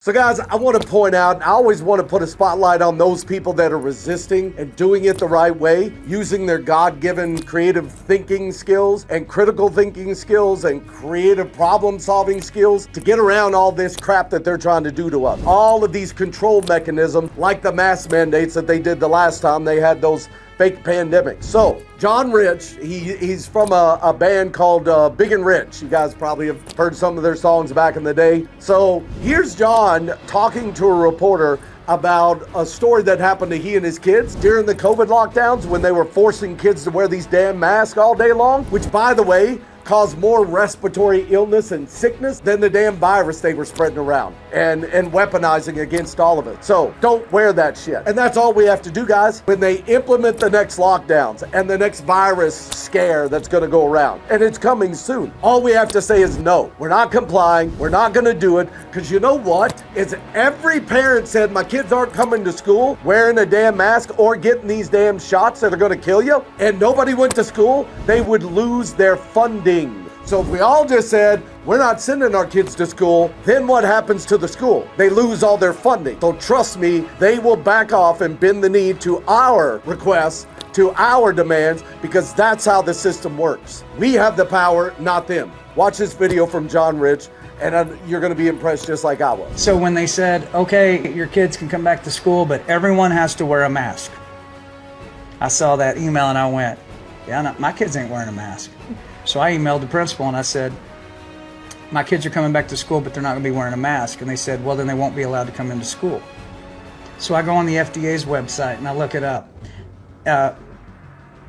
So guys, I want to point out, I always want to put a spotlight on those people that are resisting and doing it the right way, using their God-given creative thinking skills and critical thinking skills and creative problem-solving skills to get around all this crap that they're trying to do to us. All of these control mechanisms, like the mask mandates that they did the last time they had those fake pandemics. So, John Rich, he's from a band called Big and Rich. You guys probably have heard some of their songs back in the day. So, here's John talking to a reporter about a story that happened to he and his kids during the COVID lockdowns when they were forcing kids to wear these damn masks all day long, which, by the way, caused more respiratory illness and sickness than the damn virus they were spreading around and weaponizing against all of it. So don't wear that shit. And that's all we have to do, guys. When they implement the next lockdowns and the next virus scare that's going to go around, and it's coming soon, all we have to say is no. We're not complying. We're not going to do it, because you know what? Is every parent said, my kids aren't coming to school wearing a damn mask or getting these damn shots that are going to kill you, and nobody went to school, they would lose their funding. So if we all just said, we're not sending our kids to school, then what happens to the school? They lose all their funding. So trust me, they will back off and bend the knee to our requests, to our demands, because that's how the system works. We have the power, not them. Watch this video from John Rich, and you're going to be impressed just like I was. So when they said, okay, your kids can come back to school, but everyone has to wear a mask, I saw that email and I went, yeah, no, my kids ain't wearing a mask. So I emailed the principal and I said, my kids are coming back to school, but they're not going to be wearing a mask. And they said, well, then they won't be allowed to come into school. So I go on the FDA's website and I look it up.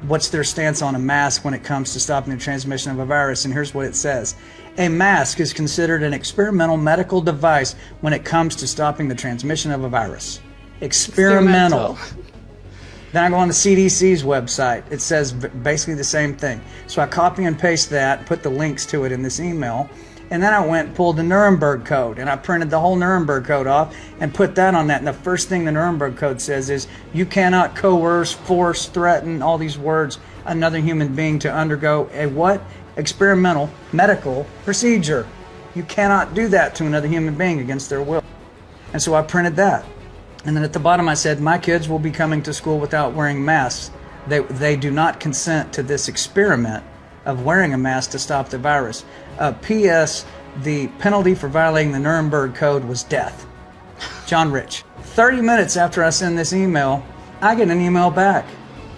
What's their stance on a mask when it comes to stopping the transmission of a virus? And here's what it says. A mask is considered an experimental medical device when it comes to stopping the transmission of a virus. Experimental. Then I go on the CDC's website. It says basically the same thing. So I copy and paste that, put the links to it in this email, and then I went and pulled the Nuremberg Code, and I printed the whole Nuremberg Code off and put that on that. And the first thing the Nuremberg Code says is you cannot coerce, force, threaten, all these words, another human being to undergo a what? Experimental medical procedure. You cannot do that to another human being against their will. And so I printed that. And then at the bottom I said, my kids will be coming to school without wearing masks. They do not consent to this experiment of wearing a mask to stop the virus. P.S. The penalty for violating the Nuremberg Code was death. John Rich. 30 minutes after I send this email, I get an email back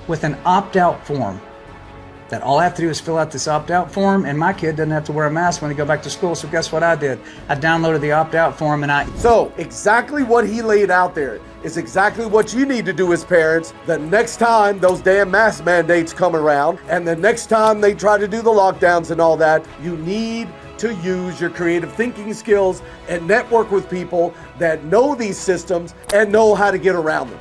with an opt-out form. That all I have to do is fill out this opt-out form, and my kid doesn't have to wear a mask when they go back to school. So guess what I did? I downloaded the opt-out form and So exactly what he laid out there is exactly what you need to do as parents the next time those damn mask mandates come around, and the next time they try to do the lockdowns and all that. You need to use your creative thinking skills and network with people that know these systems and know how to get around them.